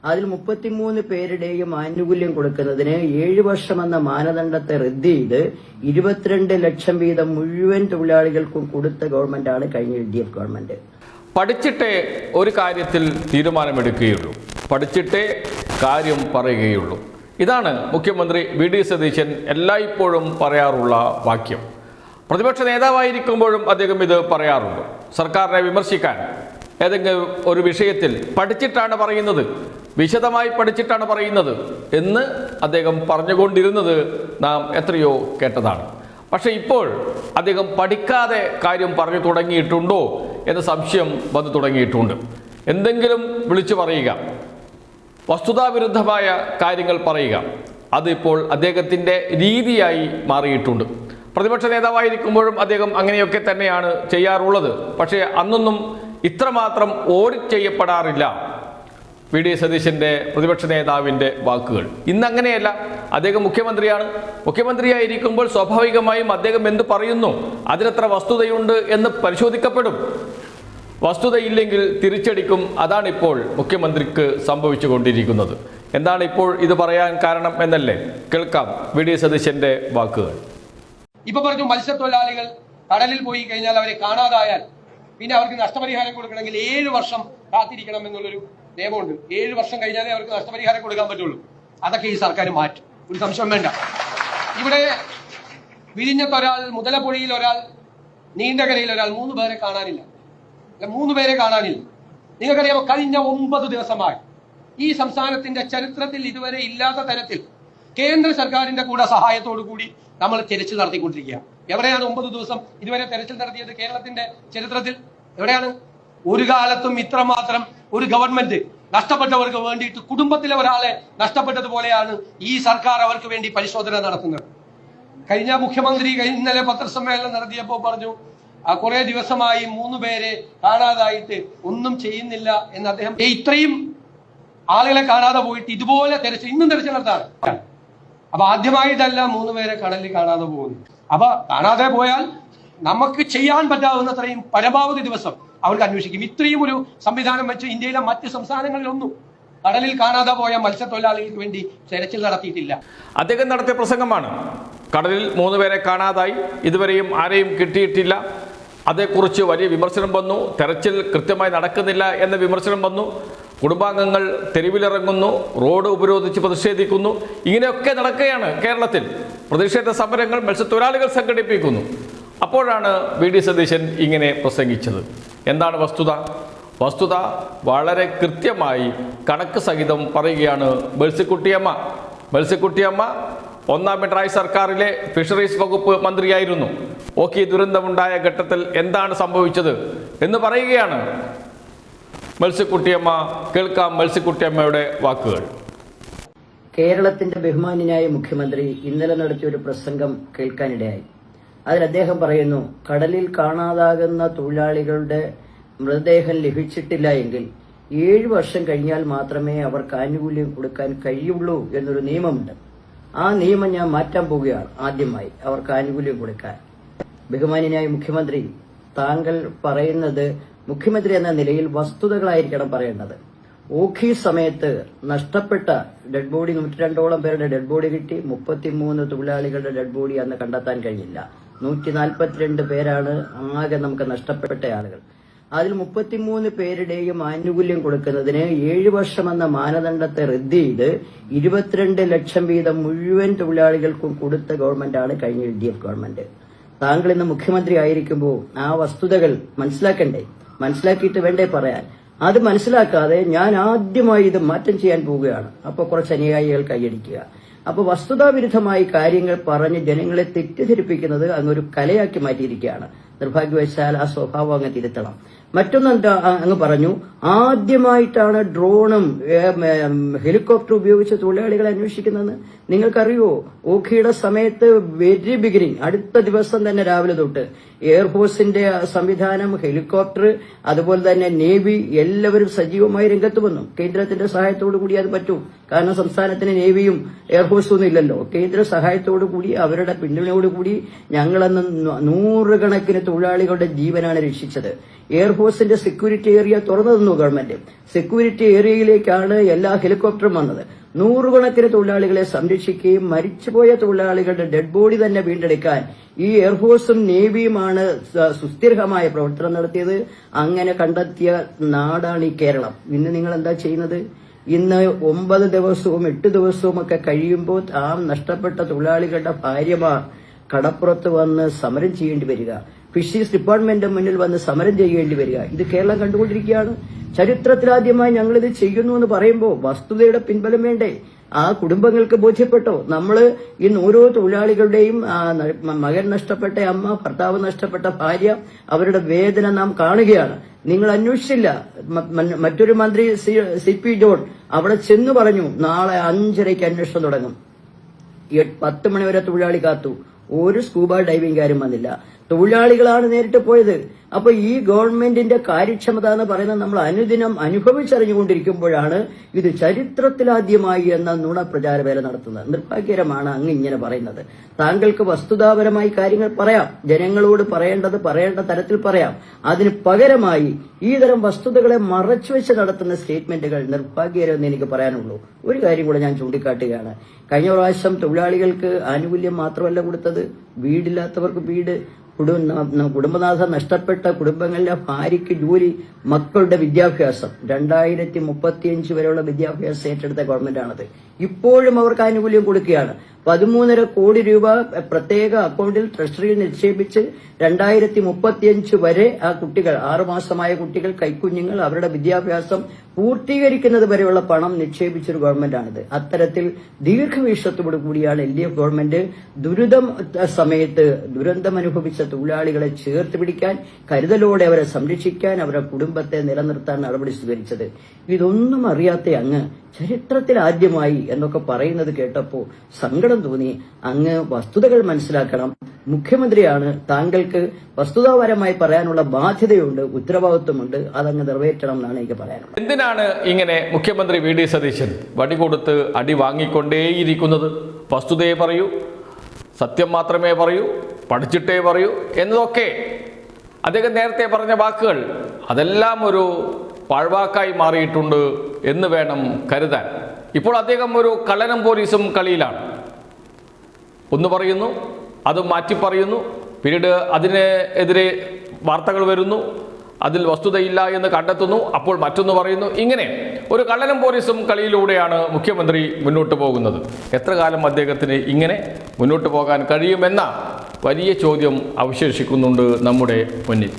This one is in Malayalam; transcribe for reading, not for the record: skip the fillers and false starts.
അതിൽ 33 പേരുടെയും ആനുകൂല്യം കൊടുക്കുന്നതിന് 7 വർഷമെന്ന മാനദണ്ഡത്തെ റദ്ദ് ചെയ്ത് 22 ലക്ഷം വീതം മുഴുവൻ തൊഴിലാളികൾക്കും കൊടുത്ത ഗവൺമെന്റാണ് കഴിഞ്ഞ LDF ഗവൺമെന്റ്. പഠിച്ചിട്ടേ ഒരു കാര്യത്തിൽ തീരുമാനമെടുക്കുകയുള്ളൂ, പഠിച്ചിട്ടേ കാര്യം പറയുകയുള്ളൂ. ഇതാണ് മുഖ്യമന്ത്രി വി ഡി സതീശൻ എല്ലായ്പ്പോഴും പറയാറുള്ള വാക്യം. പ്രതിപക്ഷ നേതാവായിരിക്കുമ്പോഴും അദ്ദേഹം ഇത് പറയാറുണ്ട്. സർക്കാരിനെ വിമർശിക്കാൻ ഏതെങ്കിലും ഒരു വിഷയത്തിൽ പഠിച്ചിട്ടാണ് പറയുന്നത്, വിശദമായി പഠിച്ചിട്ടാണ് പറയുന്നത് എന്ന് അദ്ദേഹം പറഞ്ഞുകൊണ്ടിരുന്നത് നാം എത്രയോ കേട്ടതാണ്. പക്ഷേ ഇപ്പോൾ അദ്ദേഹം പഠിക്കാതെ കാര്യം പറഞ്ഞു തുടങ്ങിയിട്ടുണ്ടോ എന്ന സംശയം വന്നു തുടങ്ങിയിട്ടുണ്ട്. എന്തെങ്കിലും വിളിച്ചു പറയുക, വസ്തുതാവിരുദ്ധമായ കാര്യങ്ങൾ പറയുക, അതിപ്പോൾ അദ്ദേഹത്തിൻ്റെ രീതിയായി മാറിയിട്ടുണ്ട്. പ്രതിപക്ഷ നേതാവായിരിക്കുമ്പോഴും അദ്ദേഹം അങ്ങനെയൊക്കെ തന്നെയാണ് ചെയ്യാറുള്ളത്. പക്ഷേ അന്നൊന്നും ഇത്രമാത്രം ഓഡിറ്റ് ചെയ്യപ്പെടാറില്ല വി ഡി സതീശൻ്റെ, പ്രതിപക്ഷ നേതാവിൻ്റെ വാക്കുകൾ. ഇന്നങ്ങനെയല്ല. അദ്ദേഹം മുഖ്യമന്ത്രിയാണ്. മുഖ്യമന്ത്രിയായിരിക്കുമ്പോൾ സ്വാഭാവികമായും അദ്ദേഹം എന്ത് പറയുന്നു അതിലെത്ര വസ്തുതയുണ്ട് എന്ന് പരിശോധിക്കപ്പെടും. വസ്തുതയില്ലെങ്കിൽ തിരിച്ചടിക്കും. അതാണിപ്പോൾ മുഖ്യമന്ത്രിക്ക് സംഭവിച്ചുകൊണ്ടിരിക്കുന്നത്. എന്താണ് ഇപ്പോൾ ഇത് പറയാൻ കാരണം എന്നല്ലേ? കേൾക്കാം വി ഡി സതീശൻ്റെ വാക്കുകൾ. ഇപ്പൊ പറഞ്ഞു മത്സ്യത്തൊഴിലാളികൾ കടലിൽ പോയി കഴിഞ്ഞാൽ അവരെ കാണാതായാൽ പിന്നെ അവർക്ക് നഷ്ടപരിഹാരം കൊടുക്കണമെങ്കിൽ 7 വർഷം കാത്തിരിക്കണം എന്നുള്ളൊരു നിയമമുണ്ട്. 7 വർഷം കഴിഞ്ഞാലേ അവർക്ക് നഷ്ടപരിഹാരം കൊടുക്കാൻ പറ്റുള്ളൂ. അതൊക്കെ ഈ സർക്കാർ മാറ്റും, ഒരു സംശയം വേണ്ട. ഇവിടെ വിഴിഞ്ഞത്തൊരാൾ, മുതലപ്പുഴയിൽ ഒരാൾ, നീണ്ടകരയിൽ ഒരാൾ, 3 പേരെ കാണാനില്ല. 3 പേരെ കാണാനില്ല. നിങ്ങൾക്കറിയാമോ, കഴിഞ്ഞ 9 ദിവസമായി ഈ സംസ്ഥാനത്തിന്റെ ചരിത്രത്തിൽ ഇതുവരെ ഇല്ലാത്ത തരത്തിൽ കേന്ദ്ര സർക്കാരിന്റെ കൂടെ സഹായത്തോടു കൂടി നമ്മൾ തെരച്ചിൽ നടത്തിക്കൊണ്ടിരിക്കുക. എവിടെയാണ് 9 ദിവസം ഇതുവരെ തെരച്ചിൽ നടത്തിയത് കേരളത്തിന്റെ ചരിത്രത്തിൽ? എവിടെയാണ്? ഒരു കാലത്തും ഇത്രമാത്രം ഒരു ഗവൺമെന്റ് നഷ്ടപ്പെട്ടവർക്ക് വേണ്ടിയിട്ട് കുടുംബത്തിലെ ഒരാളെ നഷ്ടപ്പെട്ടതുപോലെയാണ് ഈ സർക്കാർ അവർക്ക് വേണ്ടി പരിശോധന നടത്തുന്നത്. കഴിഞ്ഞ മുഖ്യമന്ത്രി ഇന്നലെ പത്രസമ്മേളനം നടത്തിയപ്പോൾ പറഞ്ഞു, കുറെ ദിവസമായി 3 പേരെ കാണാതായിട്ട് ഒന്നും ചെയ്യുന്നില്ല എന്ന് അദ്ദേഹം. ഇത്രയും ആളുകളെ കാണാതെ പോയിട്ട് ഇതുപോലെ തെരച്ചിൽ ഇന്നും തെരച്ചിൽ നടത്താണ്. അപ്പൊ ആദ്യമായിട്ടല്ല 3 പേരെ കടലിൽ കാണാതെ പോകുന്നു. അപ്പൊ കാണാതെ പോയാൽ നമുക്ക് ചെയ്യാൻ പറ്റാവുന്നത്രയും പരമാവധി ദിവസം അവർക്ക് അന്വേഷിക്കും. ഇത്രയും ഒരു സംവിധാനം വെച്ച് ഇന്ത്യയിലെ മറ്റ് സംസ്ഥാനങ്ങളിലൊന്നും കടലിൽ കാണാതെ പോയ മത്സ്യത്തൊഴിലാളികൾക്ക് വേണ്ടി തെരച്ചിൽ നടത്തിയിട്ടില്ല. അദ്ദേഹം നടത്തിയ പ്രസംഗമാണ്. കടലിൽ 3 പേരെ കാണാതായി, ഇതുവരെയും ആരെയും കിട്ടിയിട്ടില്ല. അതേക്കുറിച്ച് വലിയ വിമർശനം വന്നു. തെരച്ചിൽ കൃത്യമായി നടക്കുന്നില്ല എന്ന വിമർശനം വന്നു. കുടുംബാംഗങ്ങൾ തെരുവിലിറങ്ങുന്നു, റോഡ് ഉപരോധിച്ച് പ്രതിഷേധിക്കുന്നു. ഇങ്ങനെയൊക്കെ നടക്കുകയാണ് കേരളത്തിൽ. പ്രതിഷേധ സമരങ്ങൾ മത്സ്യത്തൊഴിലാളികൾ സംഘടിപ്പിക്കുന്നു. അപ്പോഴാണ് വി ഡി സതീശൻ ഇങ്ങനെ പ്രസംഗിച്ചത്. എന്താണ് വസ്തുത? വസ്തുത വളരെ കൃത്യമായി കണക്ക് സഹിതം പറയുകയാണ് മേഴ്സിക്കുട്ടിയമ്മ. മേഴ്സിക്കുട്ടിയമ്മ 1ാം പിണറായി സർക്കാരിലെ ഫിഷറീസ് വകുപ്പ് മന്ത്രിയായിരുന്നു. ഓഖി ദുരന്തമുണ്ടായ ഘട്ടത്തിൽ എന്താണ് സംഭവിച്ചത് എന്ന് പറയുകയാണ് മേഴ്സിക്കുട്ടിയമ്മ. കേൾക്കാം മേഴ്സിക്കുട്ടിയമ്മയുടെ വാക്കുകൾ. കേരളത്തിന്റെ ബഹുമാന്യനായ മുഖ്യമന്ത്രി ഇന്നലെ നടത്തിയ ഒരു പ്രസംഗം കേൾക്കാനിടയായി. അതിൽ അദ്ദേഹം പറയുന്നു, കടലിൽ കാണാതാകുന്ന തൊഴിലാളികളുടെ മൃതദേഹം ലഭിച്ചിട്ടില്ല എങ്കിൽ 7 വർഷം കഴിഞ്ഞാൽ മാത്രമേ അവർക്ക് ആനുകൂല്യം കൊടുക്കാൻ കഴിയുള്ളൂ എന്നൊരു നിയമമുണ്ട്. ആ നിയമം ഞാൻ മാറ്റാൻ പോവുകയാണ്. ആദ്യമായി അവർക്ക് ആനുകൂല്യം കൊടുക്കാൻ. ബഹുമാന്യനായ മുഖ്യമന്ത്രി, താങ്കൾ പറയുന്നത് മുഖ്യമന്ത്രി എന്ന നിലയിൽ വസ്തുതകളായിരിക്കണം പറയേണ്ടത്. ഓഖി സമയത്ത് നഷ്ടപ്പെട്ട ഡെഡ് ബോഡി 102ഓളം പേരുടെ ഡെഡ് ബോഡി കിട്ടി. 33 തൊഴിലാളികളുടെ ഡെഡ് ബോഡി അന്ന് കണ്ടെത്താൻ കഴിഞ്ഞില്ല. 142 പേരാണ് ആകെ നമുക്ക് നഷ്ടപ്പെട്ട ആളുകൾ. അതിൽ 33 പേരുടെയും ആനുകൂല്യം കൊടുക്കുന്നതിന് 7 വർഷമെന്ന മാനദണ്ഡത്തെ റദ്ദ് ചെയ്ത് 22 ലക്ഷം വീതം മുഴുവൻ തൊഴിലാളികൾക്കും കൊടുത്ത ഗവൺമെന്റാണ് കഴിഞ്ഞ LDF ഗവൺമെന്റ്. താങ്കൾ ഇന്ന് മുഖ്യമന്ത്രി ആയിരിക്കുമ്പോൾ ആ വസ്തുതകൾ മനസ്സിലാക്കണ്ടേ? മനസ്സിലാക്കിയിട്ട് വേണ്ടേ പറയാൻ? അത് മനസ്സിലാക്കാതെ ഞാൻ ആദ്യമായി ഇത് മാറ്റം ചെയ്യാൻ പോവുകയാണ്. അപ്പൊ കുറച്ച് അനുയായികൾ കൈയടിക്കുക. അപ്പൊ വസ്തുതാവിരുദ്ധമായി കാര്യങ്ങൾ പറഞ്ഞ് ജനങ്ങളെ തെറ്റിദ്ധരിപ്പിക്കുന്നത് അങ്ങൊരു കലയാക്കി മാറ്റിയിരിക്കുകയാണ്. നിർഭാഗ്യവശാൽ ആ സ്വഭാവം അങ്ങ് തിരുത്തണം. മറ്റൊന്നെന്താ, അങ്ങ് പറഞ്ഞു ആദ്യമായിട്ടാണ് ഡ്രോണും ഹെലികോപ്റ്റർ ഉപയോഗിച്ച് തൊഴിലാളികളെ അന്വേഷിക്കുന്നതെന്ന്. നിങ്ങൾക്കറിയോ, ഓഖിയുടെ സമയത്ത് വെരി ബിഗിനിങ് അടുത്ത ദിവസം തന്നെ രാവിലെ തൊട്ട് എയർഫോഴ്സിന്റെ സംവിധാനം, ഹെലികോപ്റ്റർ, അതുപോലെ തന്നെ നേവി എല്ലാവരും സജീവമായി രംഗത്ത് വന്നു. കേന്ദ്രത്തിന്റെ സഹായത്തോടു കൂടി അത് പറ്റൂ. കാരണം സംസ്ഥാനത്തിന് നേവിയും എയർഫോഴ്സും ഒന്നും ഇല്ലല്ലോ. കേന്ദ്ര സഹായത്തോടു കൂടി അവരുടെ പിന്തുണയോടുകൂടി ഞങ്ങളന്ന് 100 കണക്കിന് തൊഴിലാളികളുടെ ജീവനാണ് രക്ഷിച്ചത്. എയർഫോഴ്സിന്റെ സെക്യൂരിറ്റി ഏരിയ തുറന്നു തന്നു ഗവൺമെന്റ്. സെക്യൂരിറ്റി ഏരിയയിലേക്കാണ് എല്ലാ ഹെലികോപ്റ്ററും വന്നത്. നൂറുകണക്കിന് തൊഴിലാളികളെ സംരക്ഷിക്കുകയും മരിച്ചുപോയ തൊഴിലാളികളുടെ ഡെഡ് ബോഡി തന്നെ വീണ്ടെടുക്കാൻ ഈ എയർഫോഴ്സും നേവിയുമാണ് സുസ്ഥിരമായ പ്രവർത്തനം നടത്തിയത്. അങ്ങനെ കണ്ടെത്തിയ നാടാണ് ഈ കേരളം. ഇന്ന് നിങ്ങൾ എന്താ ചെയ്യുന്നത്? ഇന്ന് 9 ദിവസവും 8 ദിവസവും ഒക്കെ കഴിയുമ്പോൾ ആ നഷ്ടപ്പെട്ട തൊഴിലാളികളുടെ ഭാര്യമാർ കടപ്പുറത്ത് വന്ന് സമരം ചെയ്യേണ്ടി വരിക, ഫിഷീസ് ഡിപ്പാർട്ട്മെന്റിന്റെ മുന്നിൽ വന്ന് സമരം ചെയ്യേണ്ടി വരിക. ഇത് കേരളം കണ്ടുകൊണ്ടിരിക്കുകയാണ്. ചരിത്രത്തിലാദ്യമായി ഞങ്ങളിത് ചെയ്യുന്നു എന്ന് പറയുമ്പോൾ വസ്തുതയുടെ പിൻബലം വേണ്ടേ? ആ കുടുംബങ്ങൾക്ക് ബോധ്യപ്പെട്ടോ? നമ്മൾ ഇന്ന് ഓരോ തൊഴിലാളികളുടെയും മകൻ നഷ്ടപ്പെട്ട അമ്മ, ഭർത്താവ് നഷ്ടപ്പെട്ട ഭാര്യ, അവരുടെ വേദന നാം കാണുകയാണ്. നിങ്ങൾ അന്വേഷിച്ചില്ല. മറ്റൊരു മന്ത്രി CP ജോൺ അവിടെ ചെന്നു പറഞ്ഞു നാളെ 5:30 അന്വേഷണം തുടങ്ങും. 10 മണിവരെ തൊഴിലാളി കാത്തു. ഒരു സ്കൂബ ഡൈവിംഗുകാരും വന്നില്ല. തൊഴിലാളികളാണ് നേരിട്ട് പോയത്. അപ്പൊ ഈ ഗവൺമെന്റിന്റെ കാര്യക്ഷമത എന്ന് പറയുന്നത് നമ്മൾ അനുദിനം അനുഭവിച്ചറിഞ്ഞുകൊണ്ടിരിക്കുമ്പോഴാണ് ഇത് ചരിത്രത്തിലാദ്യമായി എന്ന നുണപ്രചാരവേല നടത്തുന്നത്. നിർഭാഗ്യകരമാണ് അങ്ങ് ഇങ്ങനെ പറയുന്നത്. താങ്കൾക്ക് വസ്തുതാപരമായി കാര്യങ്ങൾ പറയാം, ജനങ്ങളോട് പറയേണ്ട തരത്തിൽ പറയാം. അതിന് പകരമായി ഈ തരം വസ്തുതകളെ മറച്ചുവെച്ച് നടത്തുന്ന സ്റ്റേറ്റ്മെന്റുകൾ നിർഭാഗ്യകരമെന്ന് എനിക്ക് പറയാനുള്ളൂ. ഒരു കാര്യം കൂടെ ഞാൻ ചൂണ്ടിക്കാട്ടുകയാണ്. കഴിഞ്ഞ പ്രാവശ്യം തൊഴിലാളികൾക്ക് ആനുകൂല്യം മാത്രമല്ല കൊടുത്തത്, വീടില്ലാത്തവർക്ക് വീട്, കുടുംബനാഥം നഷ്ടപ്പെട്ട കുടുംബങ്ങളിലെ ഭാര്യയ്ക്ക് ജോലി, മക്കളുടെ വിദ്യാഭ്യാസം, 2035 വരെയുള്ള വിദ്യാഭ്യാസം ഏറ്റെടുത്ത ഗവൺമെന്റാണത്. ഇപ്പോഴും അവർക്ക് ആനുകൂല്യം കൊടുക്കുകയാണ്. 13.5 കോടി രൂപ പ്രത്യേക അക്കൗണ്ടിൽ ട്രഷറിയിൽ നിക്ഷേപിച്ച് 2035 വരെ ആ കുട്ടികൾ, 6 മാസമായ കുട്ടികൾ, കൈക്കുഞ്ഞുങ്ങൾ, അവരുടെ വിദ്യാഭ്യാസം പൂർത്തീകരിക്കുന്നത് വരെയുള്ള പണം നിക്ഷേപിച്ചൊരു ഗവൺമെന്റാണിത്. അത്തരത്തിൽ ദീർഘവീക്ഷണത്തോടു കൂടിയാണ് LDF ഗവൺമെന്റ് സമയത്ത് ദുരന്തമനുഭവിച്ച തൊഴിലാളികളെ ചേർത്ത് പിടിക്കാൻ, കരുതലോടെ അവരെ സംരക്ഷിക്കാൻ, അവരുടെ കുടുംബത്തെ നിലനിർത്താൻ നടപടി സ്വീകരിച്ചത്. ഇതൊന്നും അറിയാത്ത അങ്ങ് ചരിത്രത്തിൽ ആദ്യമായി എന്നൊക്കെ പറയുന്നത് കേട്ടപ്പോൾ സങ്കടം തോന്നി. അങ്ങ് വസ്തുതകൾ മനസ്സിലാക്കണം. മുഖ്യമന്ത്രിയാണ്. താങ്കൾക്ക് വസ്തുതാപരമായി പറയാനുള്ള ബാധ്യതയുണ്ട്, ഉത്തരവാദിത്വമുണ്ട്. അതങ്ങ് നിറവേറ്റണം എന്നാണ് എനിക്ക് പറയാനുള്ളത്. എന്തിനാണ് ഇങ്ങനെ മുഖ്യമന്ത്രി VD സതീശൻ വടി കൊടുത്ത് അടി വാങ്ങിക്കൊണ്ടേയിരിക്കുന്നത്? വസ്തുതയെ പറയൂ, സത്യം മാത്രമേ പറയൂ, പഠിച്ചിട്ടേ പറയൂ എന്നതൊക്കെ അദ്ദേഹം നേരത്തെ പറഞ്ഞ വാക്കുകൾ അതെല്ലാം ഒരു പാഴ്വാക്കായി മാറിയിട്ടുണ്ട് എന്ന് വേണം കരുതാൻ. ഇപ്പോൾ അദ്ദേഹം ഒരു കള്ളനും പോലീസും കളിയിലാണ്. ഒന്ന് പറയുന്നു, അത് മാറ്റി പറയുന്നു, പിന്നീട് അതിനെതിരെ വാർത്തകൾ വരുന്നു, അതിൽ വസ്തുതയില്ല എന്ന് കണ്ടെത്തുന്നു, അപ്പോൾ മറ്റൊന്ന് പറയുന്നു. ഇങ്ങനെ ഒരു കള്ളനും പോലീസും കളിയിലൂടെയാണ് മുഖ്യമന്ത്രി മുന്നോട്ട് പോകുന്നത്. എത്ര കാലം അദ്ദേഹത്തിന് ഇങ്ങനെ മുന്നോട്ട് പോകാൻ കഴിയുമെന്ന വലിയ ചോദ്യം അവശേഷിക്കുന്നുണ്ട് നമ്മുടെ മുന്നിൽ.